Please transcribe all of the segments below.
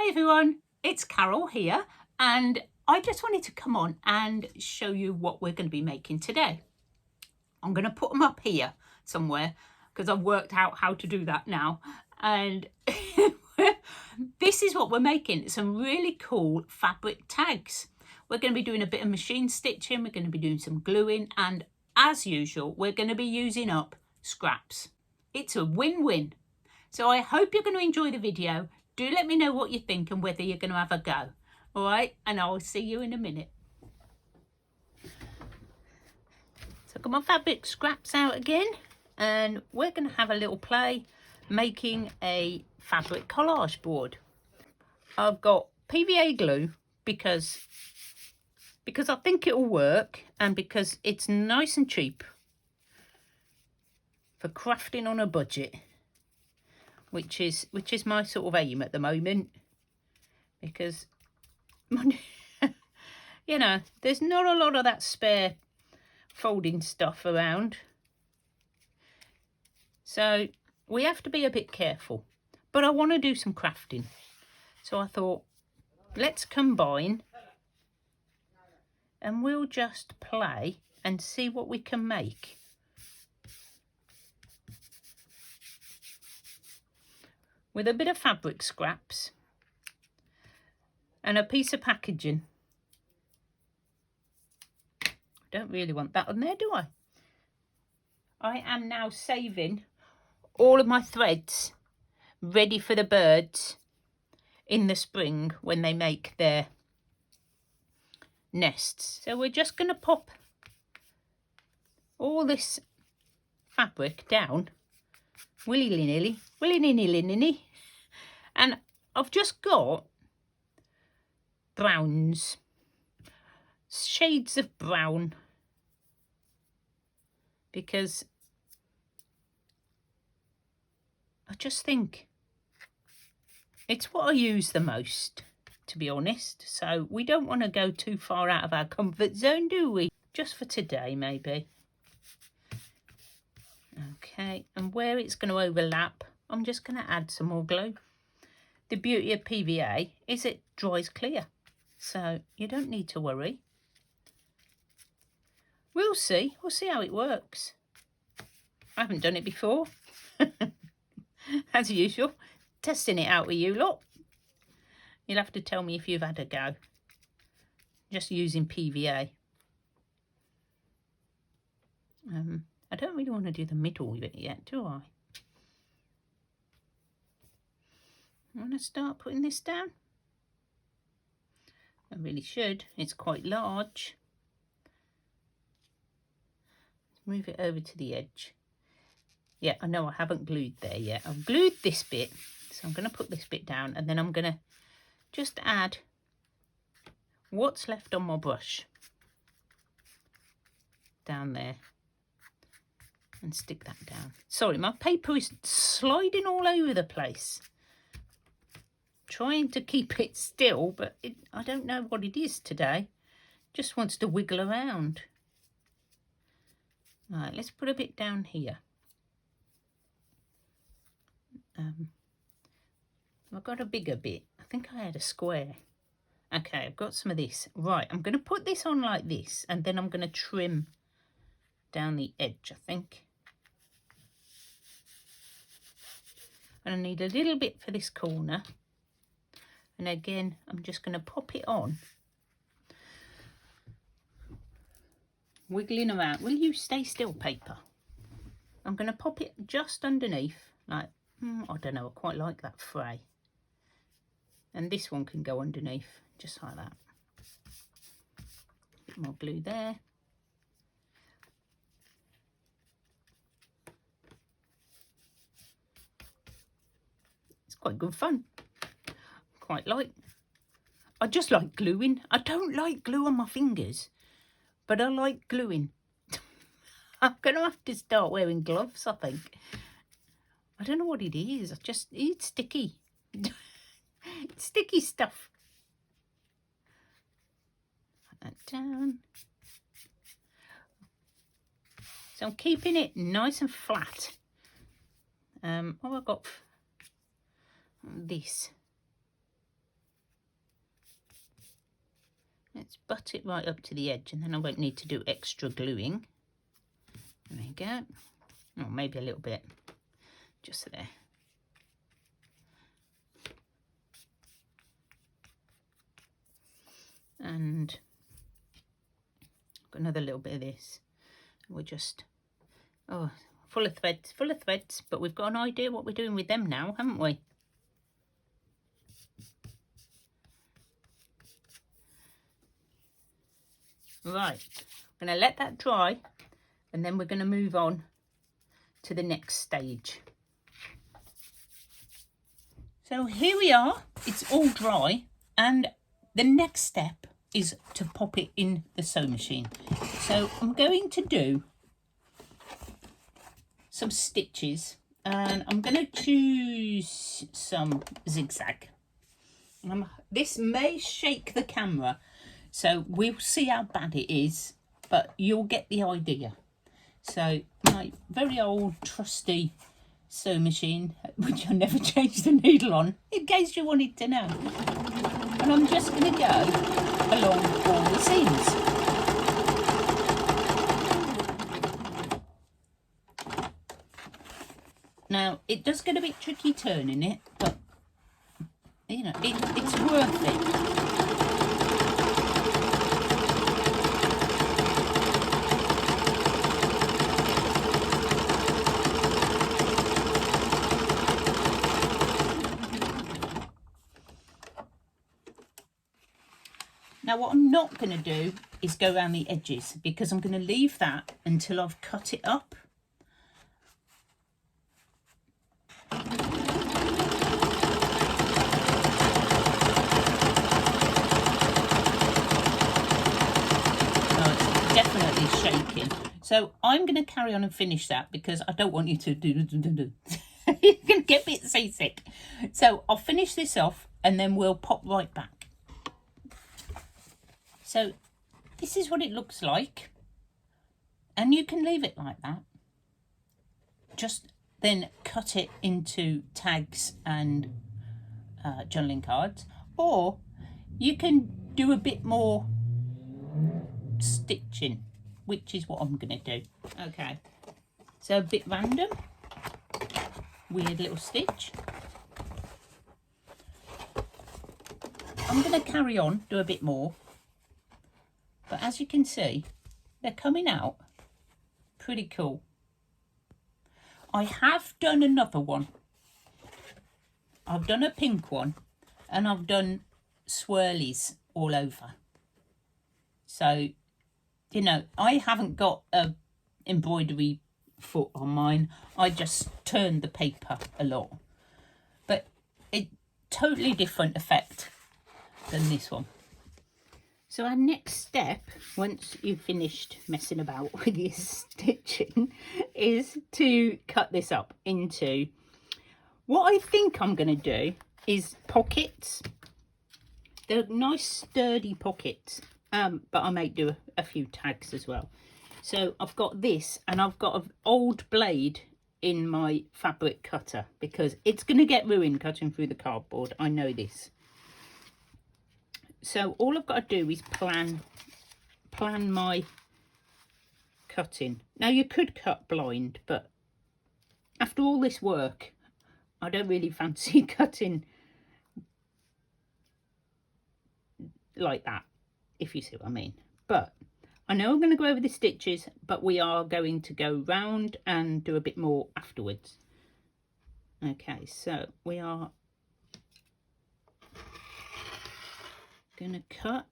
Hi everyone, it's Carol here, and I just wanted to come on and show you what we're going to be making today. I'm going to put them up here somewhere because I've worked out how to do that now, and this is what we're making. Some really cool fabric tags. We're going to be doing a bit of machine stitching, we're going to be doing some gluing, and as usual we're going to be using up scraps. It's a win-win. So I hope you're going to enjoy the video. Do let me know what you think and whether you're going to have a go. All right, and I'll see you in a minute. So I've got my fabric scraps out again, and we're going to have a little play making a fabric collage board. I've got PVA glue because I think it'll work, and because it's nice and cheap for crafting on a budget. Which is my sort of aim at the moment, because you know, there's not a lot of that spare folding stuff around, so we have to be a bit careful. But I want to do some crafting, so I thought let's combine and we'll just play and see what we can make. With a bit of fabric scraps and a piece of packaging. I don't really want that on there, do I? I am now saving all of my threads ready for the birds in the spring when they make their nests. So we're just going to pop all this fabric down willy-nilly, willy-nilly, and I've just got browns, shades of brown, because I just think it's what I use the most, to be honest. So we don't want to go too far out of our comfort zone, do we? Just for today, maybe. Okay, and where it's going to overlap, I'm just going to add some more glue. The beauty of PVA is it dries clear, so you don't need to worry. We'll see how it works. I haven't done it before. As usual, testing it out with you lot. You'll have to tell me if you've had a go. Just using PVA. I don't really want to do the middle bit yet, do I? I want to start putting this down. I really should. It's quite large. Move it over to the edge. Yeah, I know I haven't glued there yet. I've glued this bit, so I'm going to put this bit down, and then I'm going to just add what's left on my brush down there and stick that down. Sorry, my paper is sliding all over the place. Trying to keep it still, but I don't know what it is today. Just wants to wiggle around. Right, let's put a bit down here. I've got a bigger bit. I think I had a square. Okay, I've got some of this. Right, I'm going to put this on like this, and then I'm going to trim down the edge, I think. And I need a little bit for this corner. And again, I'm just going to pop it on. Wiggling around. Will you stay still, paper? I'm going to pop it just underneath, like, I don't know, I quite like that fray. And this one can go underneath, just like that. Bit more glue there. It's quite good fun. Quite like. I just like gluing. I don't like glue on my fingers, but I like gluing. I'm going to have to start wearing gloves, I think. I don't know what it is. It's sticky. It's sticky stuff. Put that down. So I'm keeping it nice and flat. Oh, I've got this. let's butt it right up to the edge, and then I won't need to do extra gluing. There we go. Or maybe a little bit, just there. And got another little bit of this. We're just, oh, full of threads, but we've got an idea what we're doing with them now, haven't we? Right, I'm going to let that dry, and then we're going to move on to the next stage. So here we are, it's all dry, and the next step is to pop it in the sewing machine. So I'm going to do some stitches, and I'm going to choose some zigzag. This may shake the camera, so we'll see how bad it is, but you'll get the idea. So my very old trusty sewing machine, which I never changed the needle on, in case you wanted to know. And I'm just going to go along all the seams. Now, it does get a bit tricky turning it, but, you know, it's worth it. Now what I'm not going to do is go around the edges, because I'm going to leave that until I've cut it up. Oh, it's definitely shaking. So I'm going to carry on and finish that, because I don't want you to do. You're going to get a bit seasick. So I'll finish this off and then we'll pop right back. So this is what it looks like, and you can leave it like that. Just then cut it into tags and journaling cards, or you can do a bit more stitching, which is what I'm going to do. Okay, so a bit random, weird little stitch. I'm going to carry on, do a bit more. But as you can see, they're coming out pretty cool. I have done another one. I've done a pink one, and I've done swirlies all over. So, you know, I haven't got a embroidery foot on mine. I just turned the paper a lot. But it's totally different effect than this one. So our next step, once you've finished messing about with your stitching, is to cut this up into, what I think I'm going to do is pockets. They're nice sturdy pockets, but I may do a few tags as well. So I've got this, and I've got an old blade in my fabric cutter, because it's going to get ruined cutting through the cardboard. I know this. So all I've got to do is plan my cutting. Now you could cut blind, but after all this work, I don't really fancy cutting like that, if you see what I mean. But I know I'm going to go over the stitches, but we are going to go round and do a bit more afterwards. Okay, so we are going to cut.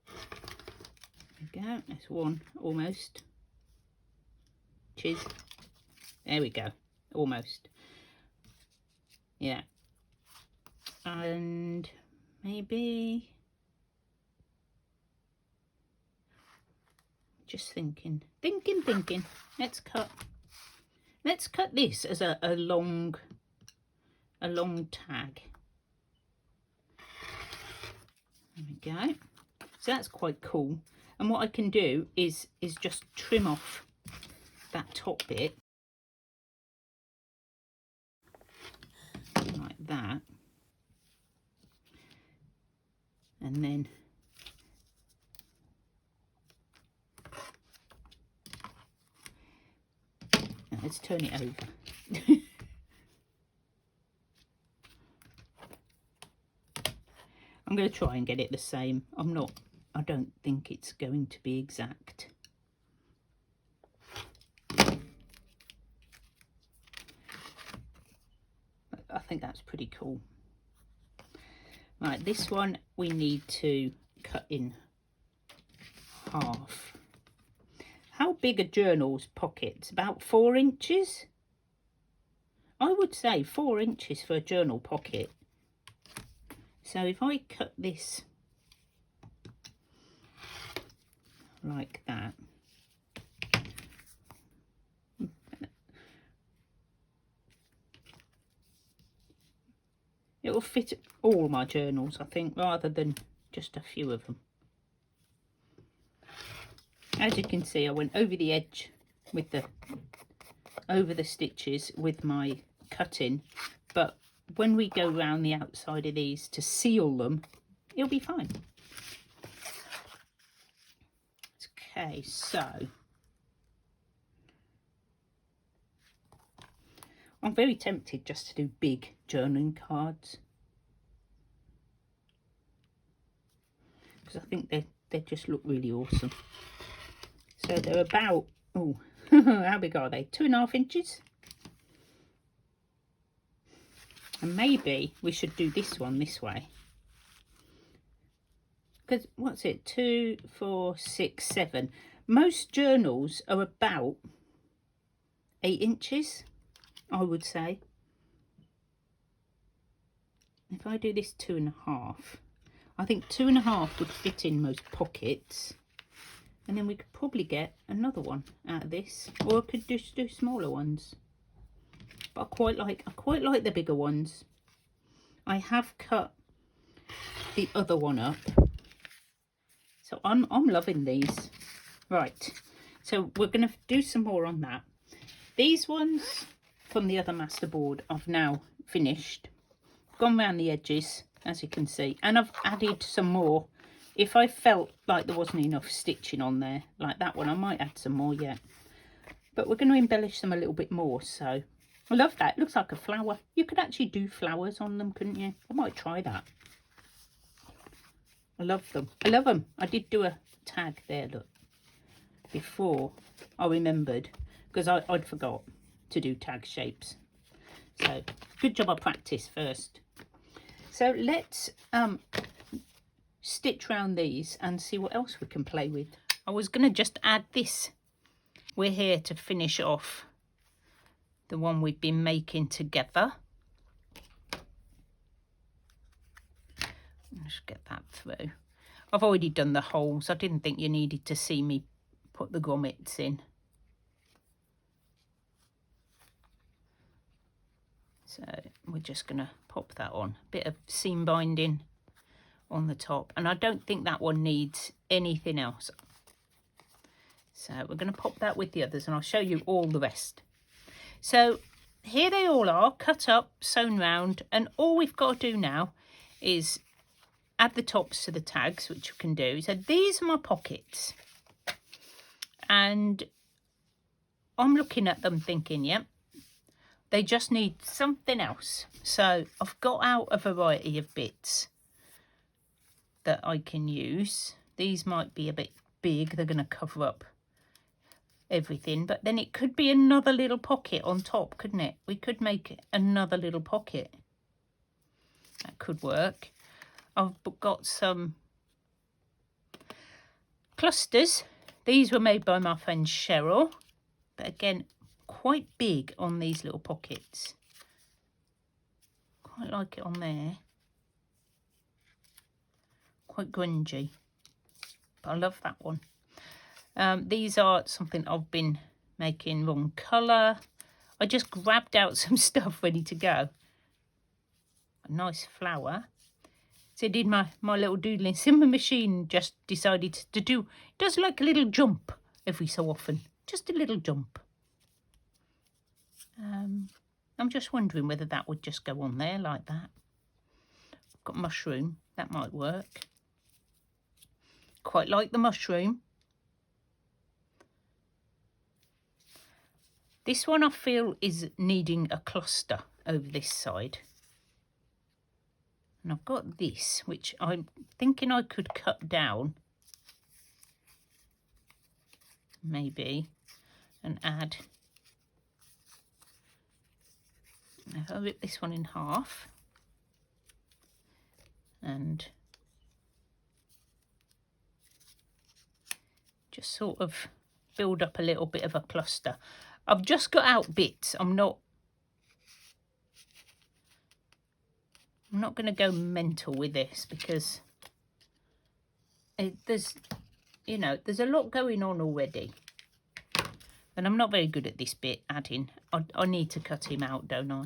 There we go, that's one almost. There we go, almost. Yeah, and maybe just thinking. Let's cut this as a long tag. There we go. So that's quite cool. And what I can do is just trim off that top bit like that, and then let's turn it over. I'm going to try and get it the same. I don't think it's going to be exact. But I think that's pretty cool. Right, this one we need to cut in half. How big are journals' pockets? About 4 inches? I would say 4 inches for a journal pocket. So if I cut this like that, it will fit all my journals, I think, rather than just a few of them. As you can see, I went over the edge with over the stitches with my cutting, but when we go round the outside of these to seal them, it'll be fine. Okay, so I'm very tempted just to do big journaling cards, because I think they just look really awesome. So they're about, oh, how big are they? 2.5 inches. And maybe we should do this one this way. Because what's it? 2, 4, 6, 7. Most journals are about 8 inches, I would say. If I do this 2.5, I think 2.5 would fit in most pockets. And then we could probably get another one out of this, or I could just do smaller ones. But I quite like the bigger ones. I have cut the other one up, so I'm loving these. Right, so we're going to do some more on that. These ones from the other masterboard I've now finished, gone around the edges, as you can see, and I've added some more. If I felt like there wasn't enough stitching on there, like that one, I might add some more yet. But we're going to embellish them a little bit more. So I love that. It looks like a flower. You could actually do flowers on them, couldn't you? I might try that. I love them. I love them. I did do a tag there, look, before I remembered, because I'd forgot to do tag shapes. So good job I practiced first. So let's stitch round these and see what else we can play with. I was going to just add this. We're here to finish off the one we've been making together. Let's get that through. I've already done the holes. I didn't think you needed to see me put the grommets in. So we're just going to pop that on. Bit of seam binding on the top, and I don't think that one needs anything else. So we're going to pop that with the others, and I'll show you all the rest. So here they all are, cut up, sewn round, and all we've got to do now is add the tops to the tags, which you can do. So these are my pockets, and I'm looking at them thinking, yep, they just need something else. So I've got out a variety of bits that I can use. These might be a bit big, they're going to cover up everything, but then it could be another little pocket on top, couldn't it? We could make another little pocket. That could work. I've got some clusters. These were made by my friend Cheryl, but again, quite big on these little pockets. Quite like it on there. Quite grungy, but I love that one. These are something I've been making wrong colour. I just grabbed out some stuff ready to go. A nice flower. So I did my little doodling. Simmer machine just decided to do, it does like a little jump every so often. Just a little jump. I'm just wondering whether that would just go on there like that. I've got mushroom, that might work. Quite like the mushroom. This one I feel is needing a cluster over this side. And I've got this, which I'm thinking I could cut down, maybe, and add. I'll rip this one in half and just sort of build up a little bit of a cluster. I've just got out bits. I'm not going to go mental with this because there's a lot going on already. And I'm not very good at this bit, adding. I need to cut him out, don't I?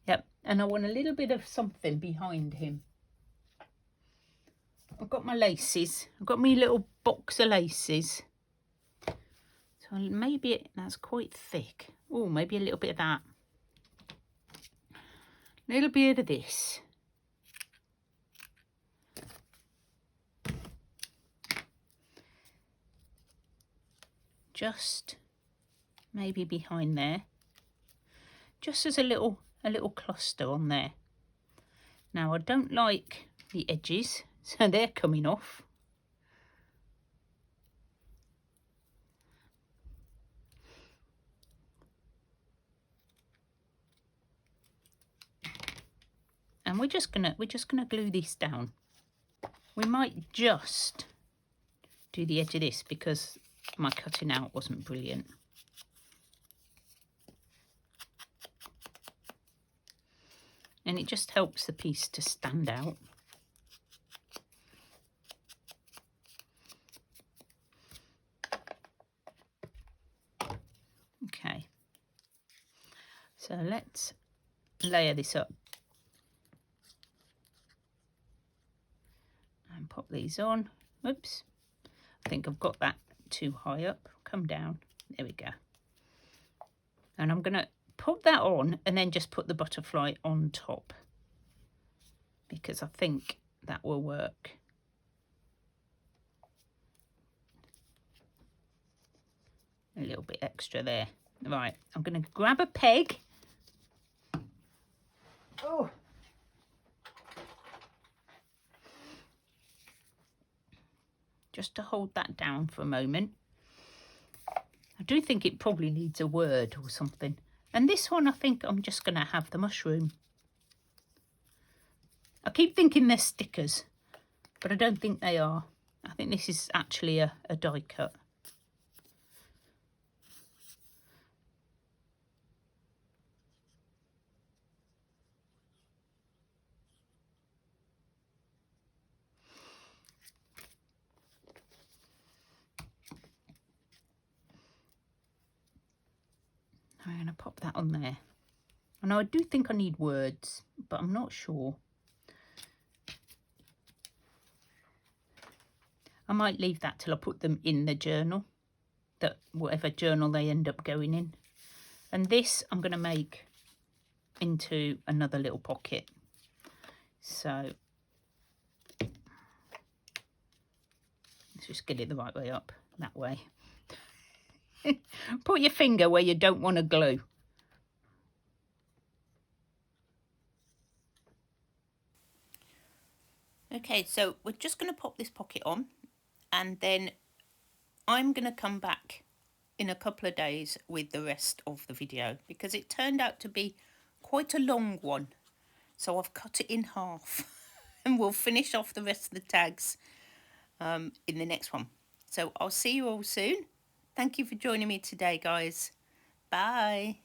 Yep, and I want a little bit of something behind him. I've got my laces. I've got my little box of laces. So maybe that's quite thick. Oh, maybe a little bit of that. A little bit of this. Just maybe behind there. Just as a little cluster on there. Now I don't like the edges, so they're coming off. And we're just gonna glue this down. We might just do the edge of this because my cutting out wasn't brilliant. And it just helps the piece to stand out. Okay, so let's layer this up and pop these on. Oops, I think I've got that too high up. Come down, there we go. And I'm gonna put that on and then just put the butterfly on top because I think that will work. A little bit extra there. Right, I'm going to grab a peg. Oh. Just to hold that down for a moment. I do think it probably needs a word or something. And this one, I think I'm just going to have the mushroom. I keep thinking they're stickers, but I don't think they are. I think this is actually a die cut. I'm going to pop that on there. And I do think I need words, but I'm not sure. I might leave that till I put them in the journal, that whatever journal they end up going in. And this I'm going to make into another little pocket. So let's just get it the right way up, that way. Put your finger where you don't want to glue. Okay, so we're just going to pop this pocket on, and then I'm going to come back in a couple of days with the rest of the video because it turned out to be quite a long one. So I've cut it in half and we'll finish off the rest of the tags in the next one. So I'll see you all soon. Thank you for joining me today, guys. Bye.